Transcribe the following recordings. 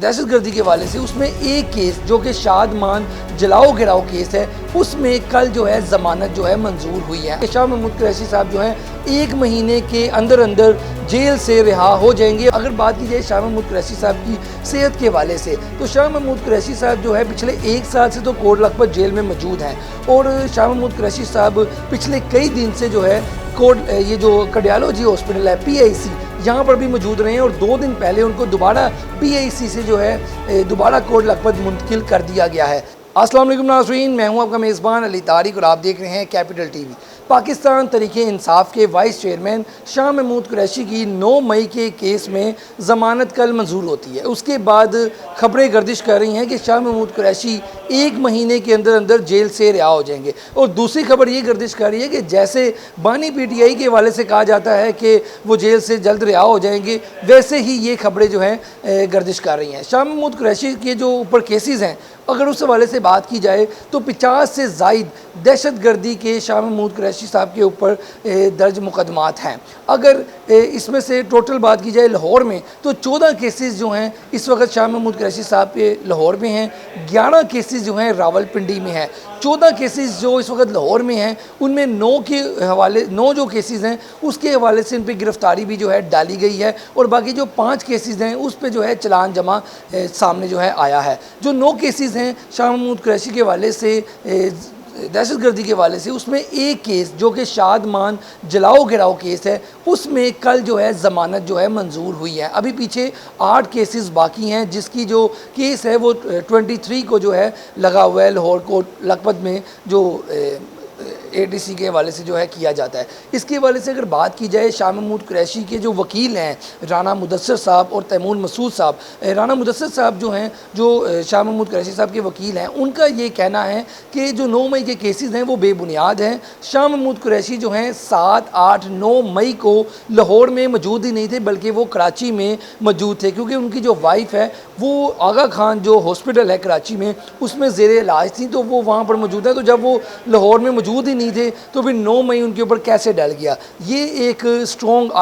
दहशतगर्दी के हवाले से उसमें एक केस जो कि शादमान जलाओ गिराओ केस है, उसमें कल जो है ज़मानत जो है मंजूर हुई है। शाह महमूद कुरैशी साहब जो हैं 1 महीने के अंदर अंदर जेल से रिहा हो जाएंगे। अगर बात की जाए शाह महमूद कुरैशी साहब की सेहत के हवाले से, तो शाह महमूद कुरैशी साहब जो है पिछले 1 साल से तो कोट लखपत जेल में मौजूद हैं और शाह महमूद कुरैशी साहब पिछले कई दिन से जो है ये जो कार्डियोलॉजी हॉस्पिटल है PIC, यहाँ पर भी मौजूद रहे हैं और 2 दिन पहले उनको दोबारा PIC से जो है दोबारा कोट लखपत मुंतकिल कर दिया गया है। अस्सलाम वालेकुम नाज़रीन, मैं हूँ आपका मेज़बान अली तारिक और आप देख रहे हैं कैपिटल TV। पाकिस्तान तहरीक इंसाफ के वाइस चेयरमैन शाह महमूद कुरैशी की 9 मई के केस में ज़मानत कल मंजूर होती है। उसके बाद खबरें गर्दिश कर रही हैं कि शाह महमूद कुरैशी 1 महीने के अंदर अंदर जेल से रिहा हो जाएंगे। और दूसरी खबर ये गर्दिश कर रही है कि जैसे बानी PTI के हवाले से कहा जाता है कि वो जेल से जल्द रिहा हो जाएंगे, वैसे ही ये खबरें जो हैं गर्दिश कर रही हैं। शाह महमूद कुरैशी के जो ऊपर केसेस हैं, अगर उस हवाले से बात की जाए तो 50 से ज़ायद दहशतगर्दी के शाह महमूद कुरैशी साहब के ऊपर दर्ज मुकदमात हैं। अगर इसमें से टोटल बात की जाए लाहौर में, तो 14 केसेस जो हैं इस वक्त शाह महमूद कुरैशी साहब के लाहौर में हैं, 11 केसेस जो हैं रावलपिंडी में हैं। 14 केसेस जो इस वक्त लाहौर में हैं उनमें 9 जो केसेस हैं उसके हवाले से उन पर गिरफ्तारी भी जो है डाली गई है और बाकी जो 5 केसेस हैं उस पर जो है चलान जमा सामने जो है आया है। जो 9 केसेस हैं शाह महमूद कुरैशी के हवाले से दहशतगर्दी के हवाले से, उसमें एक केस जो कि शादमान जलाओ गिराओ केस है, उसमें कल जो है ज़मानत जो है मंजूर हुई है। अभी पीछे 8 केसेस बाकी हैं जिसकी जो केस है वो 23 को जो है लगा हुआ है लाहौर कोट लखपत में, जो ADC के हवाले से जो है किया जाता है। इसके हवाले से अगर बात की जाए, शाह महमूद कुरैशी के जो वकील हैं राना मुदस्सिर साहब और तैमूर मसूद साहब, राना मुदस्सिर साहब जो हैं जो शाह महमूद कुरैशी साहब के वकील हैं, उनका ये कहना है कि जो 9 मई के केसेस हैं वो बेबुनियाद हैं। शाह महमूद कुरैशी जो हैं 7, 8, 9 मई को लाहौर में मौजूद ही नहीं थे, बल्कि वो कराची में मौजूद थे, क्योंकि उनकी जो वाइफ है वो आगा खान जो हॉस्पिटल है कराची में उसमें ज़ेरे इलाज थी, तो वो वहाँ पर मौजूद है। तो जब वो लाहौर में मौजूद ही नहीं थे तो फिर 9 मई उनके ऊपर कैसे डल गया, ये एक स्ट्रॉन्ग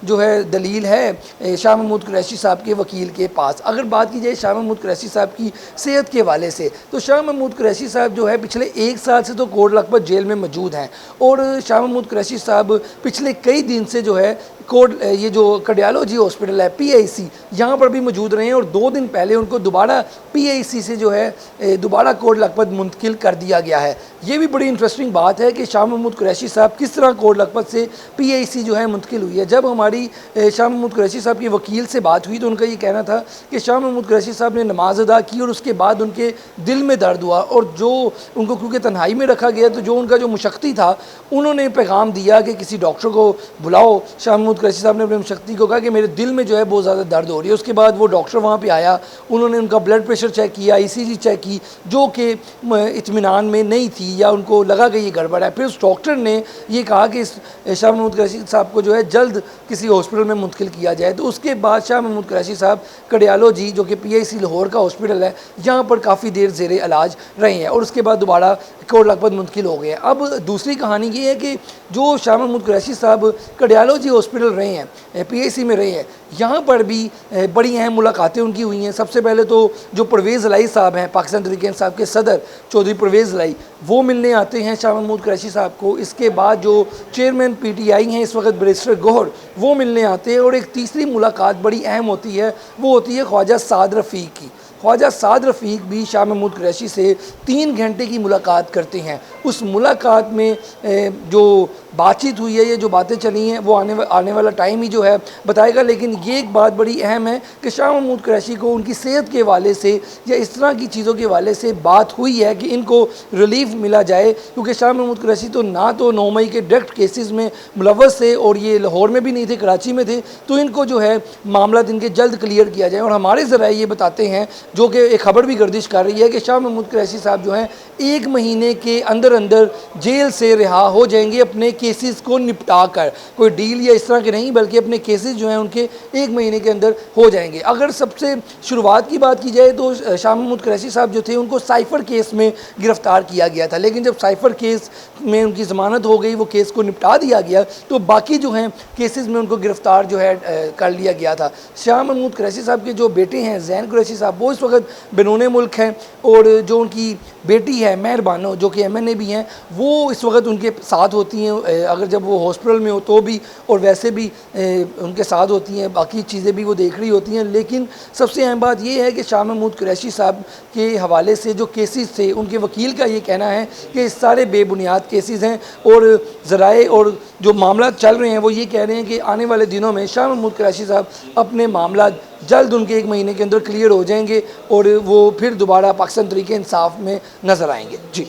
जो है दलील है शाह महमूद कुरैशी साहब के वकील के पास। अगर बात की जाए शाह महमूद कुरैशी साहब की सेहत के हवाले से, तो शाह महमूद कुरैशी साहब जो है पिछले 1 साल से तो कोट लखपत जेल में मौजूद हैं और शाह महमूद कुरैशी साहब पिछले कई दिन से जो है ये जो कार्डियोलॉजी हॉस्पिटल है PIC, यहाँ पर भी मौजूद रहे हैं और 2 दिन पहले उनको दोबारा PIC से जो है दोबारा कोट लखपत मुंतकिल कर दिया गया है। ये भी बड़ी इंटरेस्टिंग बात है कि शाह महमूद कुरैशी साहब किस तरह कोट लखपत से PIC जो है मुंतकिल हुई है। जब हमारी शाह महमूद कुरैशी साहब के वकील से बात हुई तो उनका ये कहना था कि शाह महमूद कुरैशी साहब ने नमाज अदा की और उसके बाद उनके दिल में दर्द हुआ और जो उनको क्योंकि तन्हाई में रखा गया, तो जो उनका जो मुशक्ति था उन्होंने पैगाम दिया कि किसी डॉक्टर को बुलाओ। शाह महमूद कुरैशी साहब ने अपने मुशक्ति को कहा कि मेरे दिल में जो है बहुत ज़्यादा दर्द हो रही है। उसके बाद वो डॉक्टर वहाँ पे आया, उन्होंने उनका ब्लड प्रेशर चेक किया, ECG चेक की, जो कि इत्मीनान में नहीं थी या उनको लगा कि ये गड़बड़ है। फिर उस डॉक्टर ने ये कहा कि शाह महमूद कुरैशी साहब को जो है जल्द किसी हॉस्पिटल में मुंतकिल किया जाए। तो उसके बाद शाह महमूद कुरैशी साहब कार्डियोलॉजी जो कि PIC लाहौर का हॉस्पिटल है, यहाँ पर काफ़ी देर ज़ेरे इलाज रहे हैं और उसके बाद दोबारा कोट लखपत मुंतकिल हो गए हैं। अब दूसरी कहानी ये है कि जो शाह महमूद कुरैशी साहब कार्डियोलॉजी हॉस्पिटल रहे हैं, PIC में रहे हैं, यहाँ पर भी बड़ी अहम मुलाकातें उनकी हुई हैं। सबसे पहले तो जो परवेज़ इलाही साहब हैं, पाकिस्तान तहरीक इंसाफ के सदर चौधरी परवेज़ इलाही, वो मिलने आते हैं शाह महमूद कुरैशी साहब को। इसके बाद जो चेयरमैन PTI हैं इस वक्त बैरिस्टर गौहर, वो मिलने आते हैं और एक तीसरी मुलाकात बड़ी अहम होती है, वो होती है ख्वाजा साद रफ़ीक की। ख्वाजा साद रफ़ीक भी शाह महमूद कुरैशी से 3 घंटे की मुलाकात करते हैं। उस मुलाकात में जो बातचीत हुई है, ये जो बातें चली हैं, वो आने वाला टाइम ही जो है बताएगा। लेकिन ये एक बात बड़ी अहम है कि शाह महमूद कुरैशी को उनकी सेहत के हवाले से या इस तरह की चीज़ों के हवाले से बात हुई है कि इनको रिलीफ मिला जाए, क्योंकि शाह महमूद कुरैशी तो ना तो 9 मई के डायरेक्ट केसेस में मुलव्वस थे और ये लाहौर में भी नहीं थे, कराची में थे, तो इनको जो है मामला इनके जल्द क्लियर किया जाए। और हमारे ज़राए ये बताते हैं, जो कि एक खबर भी गर्दिश कर रही है, कि शाह महमूद कुरैशी साहब जो हैं 1 महीने के अंदर अंदर जेल से रिहा हो जाएंगे अपने केसेस को निपटा कर, कोई डील या इस तरह के नहीं, बल्कि अपने केसेस जो हैं उनके 1 महीने के अंदर हो जाएंगे। अगर सबसे शुरुआत की बात की जाए तो शाह महमूद कुरैशी साहब जो थे उनको साइफ़र केस में गिरफ़्तार किया गया था, लेकिन जब साइफ़र केस में उनकी ज़मानत हो गई, वो केस को निपटा दिया गया, तो बाकी जो हैं केसेस में उनको गिरफ़्तार जो है कर लिया गया था। शाह महमूद कुरैशी साहब के जो बेटे हैं ज़ैन कुरैशी साहब, वो इस वक्त बैरून मुल्क हैं, और जो उनकी बेटी है महर बानो जो कि MNA भी हैं, वो इस वक्त उनके साथ होती हैं, अगर जब वो हॉस्पिटल में हो तो भी, और वैसे भी उनके साथ होती हैं, बाकी चीज़ें भी वो देख रही होती हैं। लेकिन सबसे अहम बात ये है कि शाह महमूद कुरैशी साहब के हवाले से जो केसेस थे, उनके वकील का ये कहना है कि सारे बेबुनियाद केसेस हैं, और ज़राए और जो मामला चल रहे हैं वो ये कह रहे हैं कि आने वाले दिनों में शाह महमूद कुरैशी साहब अपने मामला जल्द उनके 1 महीने के अंदर क्लियर हो जाएंगे, और वो फिर दोबारा पाकिस्तान तहरीक इंसाफ में नज़र आएंगे। जी।